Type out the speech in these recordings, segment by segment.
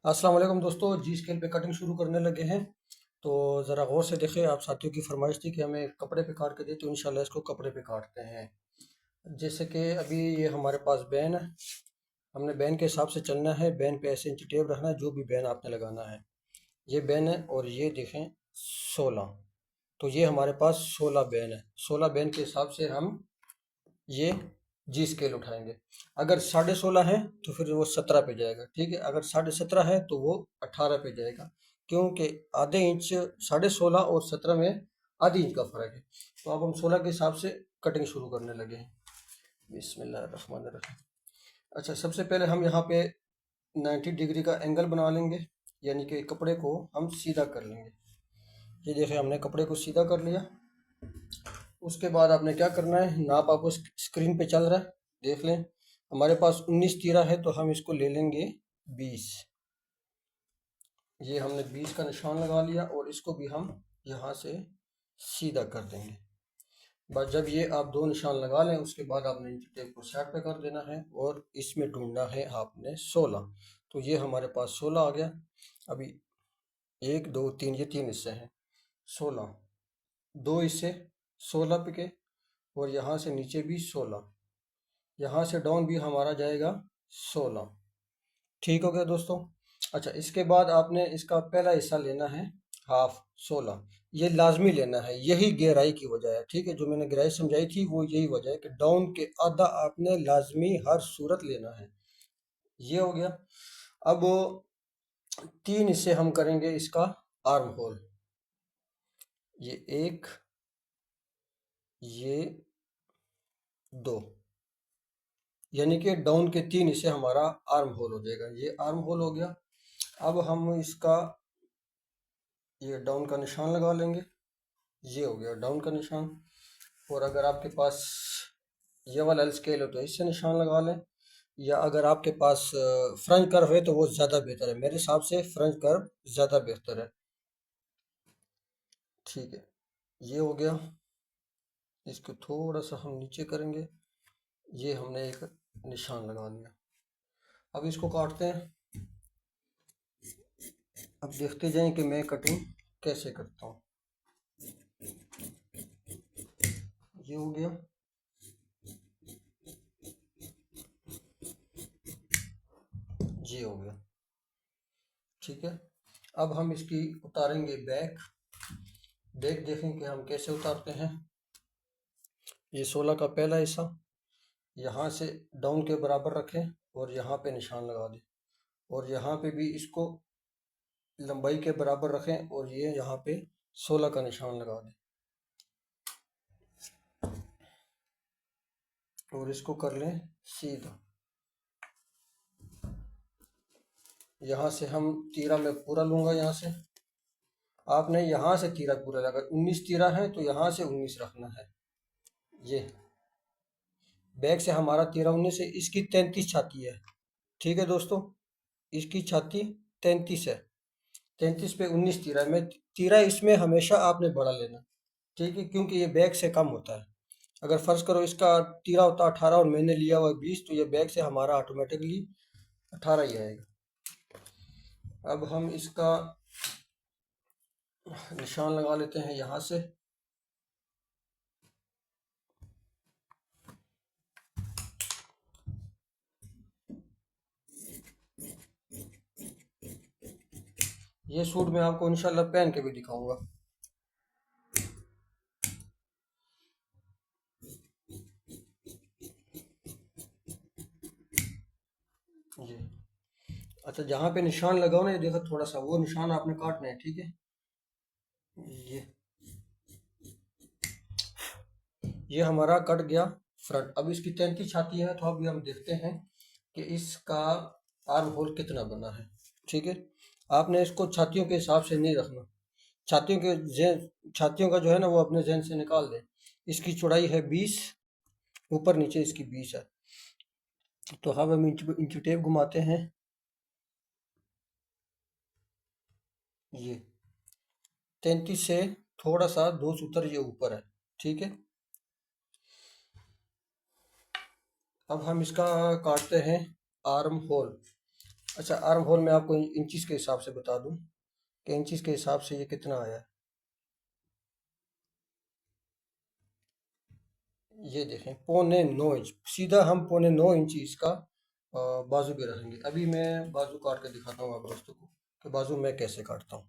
अस्सलाम वालेकुम दोस्तों, जी स्केल पे कटिंग शुरू करने लगे हैं। तो ज़रा गौर से देखें, आप साथियों की फरमाइश थी कि हमें कपड़े पे काट के दे, तो इंशाल्लाह इसको कपड़े पे काटते हैं। जैसे कि अभी ये हमारे पास बैन है, हमने बैन के हिसाब से चलना है। बैन पे ऐसे इंच टेप रखना है, जो भी बैन आपने लगाना है। ये बैन है और ये देखें 16। तो ये हमारे पास 16 बैन है। 16 बैन के हिसाब से हम ये जी स्केल उठाएंगे। अगर 16.5 है तो फिर वो 17 पे जाएगा, ठीक है। अगर 17.5 है तो वो 18 पे जाएगा, क्योंकि आधे इंच 16.5 और 17 में आधी इंच का फर्क है। तो अब हम 16 के हिसाब से कटिंग शुरू करने लगे हैं। बिस्मिल्लाहिर्रहमानिर्रहीम। अच्छा, सबसे पहले हम यहाँ पे 90 डिग्री का एंगल बना लेंगे, यानी कि कपड़े को हम सीधा कर लेंगे। ये देखिए, हमने कपड़े को सीधा कर लिया। उसके बाद आपने क्या करना है, नाप आपको स्क्रीन पे चल रहा है, देख लें। हमारे पास 19 तीरा है, तो हम इसको ले लेंगे 20। ये हमने 20 का निशान लगा लिया और इसको भी हम यहाँ से सीधा कर देंगे। बस जब ये आप दो निशान लगा लें, उसके बाद आपने इंच टेप को साइड पे कर देना है और इसमें ढूंढना है आपने 16। तो ये हमारे पास 16 आ गया। अभी 1 2 3, ये 3 हिस्से हैं। 16, 2 हिस्से 16 पे के, और यहाँ से नीचे भी 16, यहाँ से डाउन भी हमारा जाएगा 16। ठीक हो गया दोस्तों। अच्छा, इसके बाद आपने इसका पहला हिस्सा लेना है हाफ 16। ये लाजमी लेना है, यही गहराई की वजह है, ठीक है। जो मैंने गहराई समझाई थी वो यही वजह है कि डाउन के आधा आपने लाजमी हर सूरत लेना है। ये हो गया। अब 3 हिस्से हम करेंगे इसका आर्म होल। ये 1, ये 2, यानी कि डाउन के 3 हिस्से हमारा आर्म होल हो जाएगा। ये आर्म होल हो गया। अब हम इसका ये डाउन का निशान लगा लेंगे। ये हो गया डाउन का निशान। और अगर आपके पास ये वाला एल स्केल हो तो इससे निशान लगा लें, या अगर आपके पास फ्रंट कर्व है तो वो ज़्यादा बेहतर है। मेरे हिसाब से फ्रंट कर्व ज़्यादा बेहतर है। ठीक है, ये हो गया। इसको थोड़ा सा हम नीचे करेंगे। ये हमने एक निशान लगा लिया। अब इसको काटते हैं। अब देखते जाएं कि मैं कटिंग कैसे करता हूँ। ये हो गया। ये हो गया। ठीक है। अब हम इसकी उतारेंगे बैक। बैक देखें कि हम कैसे उतारते हैं। ये 16 का पहला हिस्सा यहाँ से डाउन के बराबर रखें और यहाँ पे निशान लगा दें, और यहाँ पे भी इसको लंबाई के बराबर रखें और ये यहाँ पे 16 का निशान लगा दें, और इसको कर लें सीधा। यहाँ से हम तीरा में पूरा लूँगा। यहाँ से आपने यहाँ से तीरा पूरा लगा। 19 तीरा है तो यहाँ से 19 रखना है। ये बैक से हमारा 13 19 है, इसकी 33 छाती है। ठीक है दोस्तों, इसकी छाती 33 है। 33 पे 19 तीरा है। मैं तीरा इसमें हमेशा आपने बड़ा लेना, ठीक है, क्योंकि ये बैक से कम होता है। अगर फर्ज करो इसका तीरा होता 18 और मैंने लिया हुआ 20, तो ये बैक से हमारा ऑटोमेटिकली 18 ही आएगा। अब हम इसका निशान लगा लेते हैं यहाँ से। ये सूट मैं आपको इंशाल्लाह पहन के भी दिखाऊंगा। जी। अच्छा, जहाँ पे निशान लगाओ ना, ये देखो थोड़ा सा वो निशान आपने काटना है, ठीक है। ये हमारा कट गया फ्रंट। अब इसकी 33 छाती है, तो अभी हम देखते हैं कि इसका आर्म होल कितना बना है। ठीक है, आपने इसको छातियों के हिसाब से नहीं रखना। छातियों के जहन छातियों का जो है ना, वो अपने जहन से निकाल दें। इसकी चौड़ाई है 20, ऊपर नीचे इसकी 20 है। तो हम इंच टेप घुमाते हैं। ये 33 से थोड़ा सा 2 सूत्र ये ऊपर है, ठीक है। अब हम इसका काटते हैं आर्म होल। अच्छा, आर्म होल मैं आपको इंचज़ के हिसाब से बता दूं कि इंचज़ के हिसाब से ये कितना आया है। ये देखें, 9.25 इंच, सीधा हम 9.25 इंच इसका बाजू पे रखेंगे। अभी मैं बाजू काट के दिखाता हूँ आप दोस्तों को कि बाजू मैं कैसे काटता हूँ।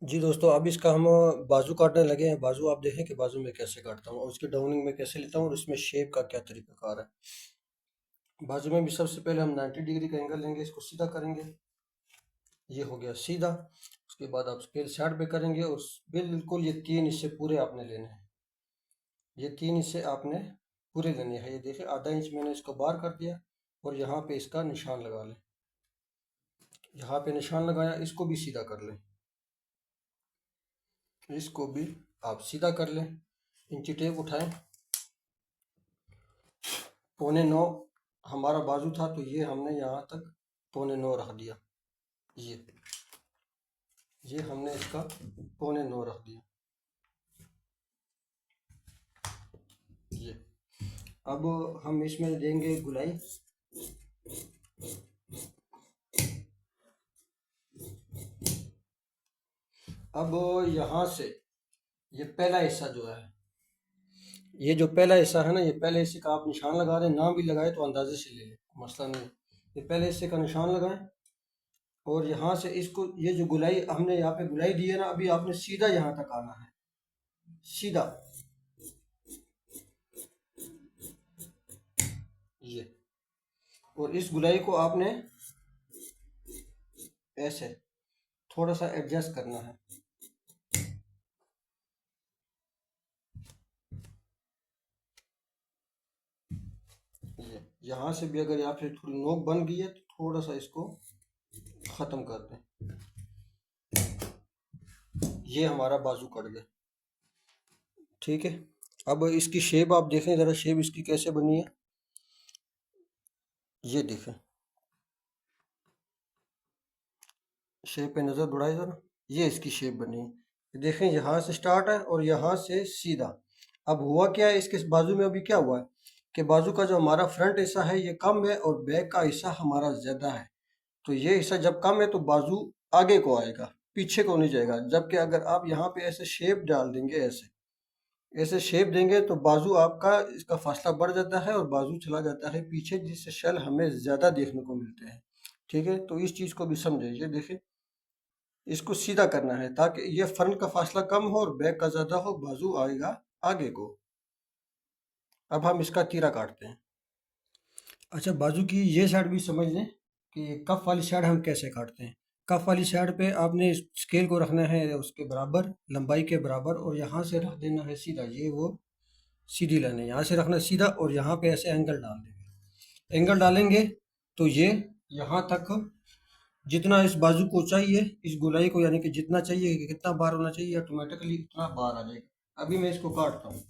जी दोस्तों, अब इसका हम बाजू काटने लगे हैं। बाजू आप देखें कि बाजू में कैसे काटता हूँ और उसकी डाउनिंग में कैसे लेता हूँ और उसमें शेप का क्या तरीकाकार है। बाजू में भी सबसे पहले हम 90 डिग्री का एंगल लेंगे, इसको सीधा करेंगे। ये हो गया सीधा। उसके बाद आप स्केल साइड पे करेंगे और बिल्कुल ये 3 हिस्से पूरे आपने लेने हैं। ये 3 हिस्से आपने पूरे लेने हैं। ये देखिए, आधा इंच मैंने इसको बाहर कर दिया और यहाँ पे इसका निशान लगा लें। यहाँ पे निशान लगाया, इसको भी सीधा कर लें। इसको भी आप सीधा कर लें। इंची टेप उठाएं। 9.25 हमारा बाजू था, तो ये हमने यहाँ तक 9.25 रख दिया। ये हमने इसका 9.25 रख दिया। ये अब हम इसमें देंगे गुलाई। अब यहाँ से ये पहला हिस्सा जो है, ये जो पहला हिस्सा है ना, ये पहले हिस्से का आप निशान लगा दें। ना भी लगाए तो अंदाजे से ले लें, मसला नहीं। ये पहले हिस्से का निशान लगाएं और यहाँ से इसको, ये जो गुलाई हमने यहाँ पे गुलाई दी है ना, अभी आपने सीधा यहाँ तक आना है, सीधा। ये, और इस गुलाई को आपने ऐसे थोड़ा सा एडजस्ट करना है। ये यहाँ से भी अगर यहाँ पे थोड़ी नोक बन गई है तो थोड़ा सा इसको ख़त्म कर दें। ये हमारा बाजू कट गया। ठीक है, अब इसकी शेप आप देखें ज़रा, शेप इसकी कैसे बनी है। ये देखें, शेप पे नज़र दौड़ाए ज़रा, ये इसकी शेप बनी है। देखें, यहाँ से स्टार्ट है और यहाँ से सीधा। अब हुआ क्या है इसके बाजू में, अभी क्या हुआ है कि बाजू का जो हमारा फ्रंट हिस्सा है ये कम है और बैक का हिस्सा हमारा ज़्यादा है। तो ये हिस्सा जब कम है तो बाजू आगे को आएगा, पीछे को नहीं जाएगा। जबकि अगर आप यहाँ पे ऐसे शेप डाल देंगे, ऐसे ऐसे शेप देंगे तो बाजू आपका, इसका फासला बढ़ जाता है और बाजू चला जाता है पीछे, जिससे शल हमें ज़्यादा देखने को मिलते हैं। ठीक है, तो इस चीज़ को भी समझे। ये देखें, इसको सीधा करना है ताकि ये फ्रंट का फासला कम हो और बैक का ज़्यादा हो, बाजू आएगा आगे को। अब हम इसका तीरा काटते हैं। अच्छा, बाजू की ये साइड भी समझ लें कि कफ वाली साइड हम कैसे काटते हैं। कफ वाली साइड पे आपने स्केल को रखना है उसके बराबर, लंबाई के बराबर, और यहाँ से रख देना है सीधा। ये वो सीधी लाइन है, यहाँ से रखना सीधा और यहाँ पे ऐसे एंगल डाल देंगे। एंगल डालेंगे तो ये यहाँ तक जितना इस बाजू को चाहिए, इस गोलाई को, यानी कि जितना चाहिए कि कितना बार होना चाहिए, ऑटोमेटिकली उतना बार आ जाएगा। अभी मैं इसको काटता हूँ।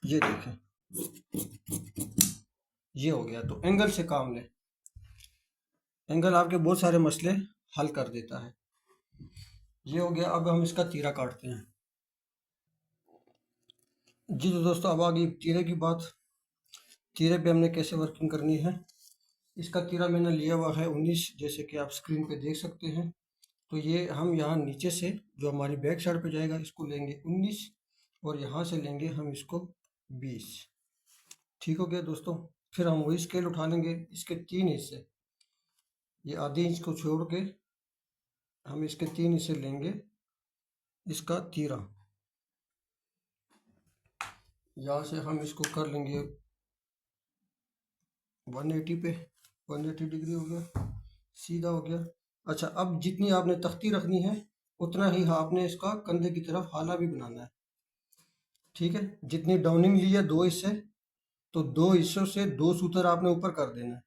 ये देखें, ये हो गया। तो एंगल से काम लें, एंगल आपके बहुत सारे मसले हल कर देता है। ये हो गया। अब हम इसका तीरा काटते हैं। जी तो दोस्तों, अब आ गई तीरे की बात। तीरे पे हमने कैसे वर्किंग करनी है। इसका तीरा मैंने लिया हुआ है 19, जैसे कि आप स्क्रीन पे देख सकते हैं। तो ये हम यहाँ नीचे से जो हमारी बैक साइड पे जाएगा इसको लेंगे 19 और यहाँ से लेंगे हम इसको 20। ठीक हो गया दोस्तों। फिर हम वही स्केल उठा लेंगे, इसके 3 हिस्से, ये आधी इंच को छोड़ के हम इसके 3 हिस्से लेंगे। इसका तीरा यहाँ से हम इसको कर लेंगे 180 पे, 180 डिग्री हो गया, सीधा हो गया। अच्छा, अब जितनी आपने तख्ती रखनी है उतना ही आपने इसका कंधे की तरफ हाला भी बनाना है। ठीक है, जितनी डाउनिंग ली है 2 हिस्से, तो 2 हिस्सों से 2 सूतर आपने ऊपर कर देना है।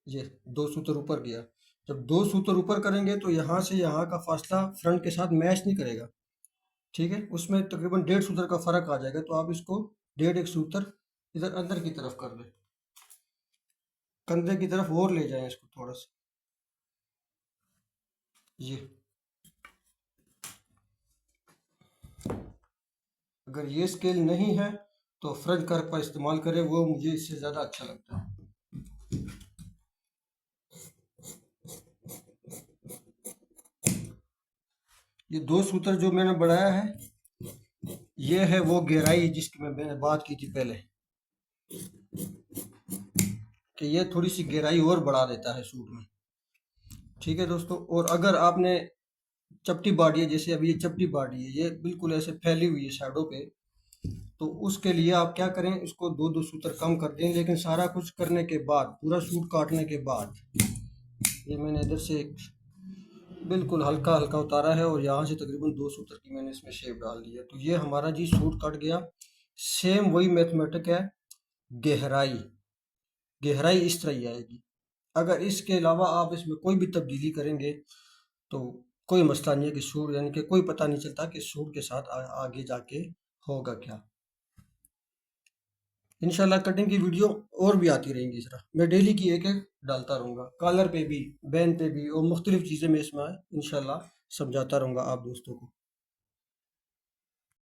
ये 2 सूतर ऊपर गया। जब 2 सूतर ऊपर करेंगे तो यहाँ से यहाँ का फासला फ्रंट के साथ मैच नहीं करेगा। ठीक है, उसमें तकरीबन 1.5 सूतर का फर्क आ जाएगा। तो आप इसको 1.5 1 सूतर इधर अंदर की तरफ कर दें, कंधे की तरफ और ले जाएं इसको थोड़ा सा। ये अगर ये स्केल नहीं है तो फ्रंट कर्व का इस्तेमाल करें, वो मुझे इससे ज़्यादा अच्छा लगता है। ये 2 सूत्र जो मैंने बढ़ाया है, ये है वो गहराई जिसकी मैंने बात की थी पहले, कि ये थोड़ी सी गहराई और बढ़ा देता है सूट में। ठीक है दोस्तों, और अगर आपने चपटी बाड़ी है, जैसे अभी ये चपटी बाड़ी है, ये बिल्कुल ऐसे फैली हुई है साइडों पे, तो उसके लिए आप क्या करें, इसको 2-2 सूत्र कम कर दें। लेकिन सारा कुछ करने के बाद, पूरा सूट काटने के बाद, ये मैंने इधर से बिल्कुल हल्का हल्का उतारा है और यहाँ से तकरीबन 2 सूत्र की मैंने इसमें शेप डाल दी है। तो ये हमारा जी सूट कट गया। सेम वही मैथमेटिक है, गहराई गहराई इस तरह ही आएगी। अगर इसके अलावा आप इसमें कोई भी तब्दीली करेंगे तो कोई मसला नहीं है कि सूट, यानी कि कोई पता नहीं चलता कि सूट के साथ आगे जाके होगा क्या। इंशाल्लाह कटिंग की वीडियो और भी आती रहेंगी। इस तरह मैं डेली की एक एक डालता रहूँगा, कॉलर पे भी, बैन पे भी, और मुख्तलिफ चीज़ें मैं इसमें इंशाल्लाह समझाता रहूँगा आप दोस्तों को।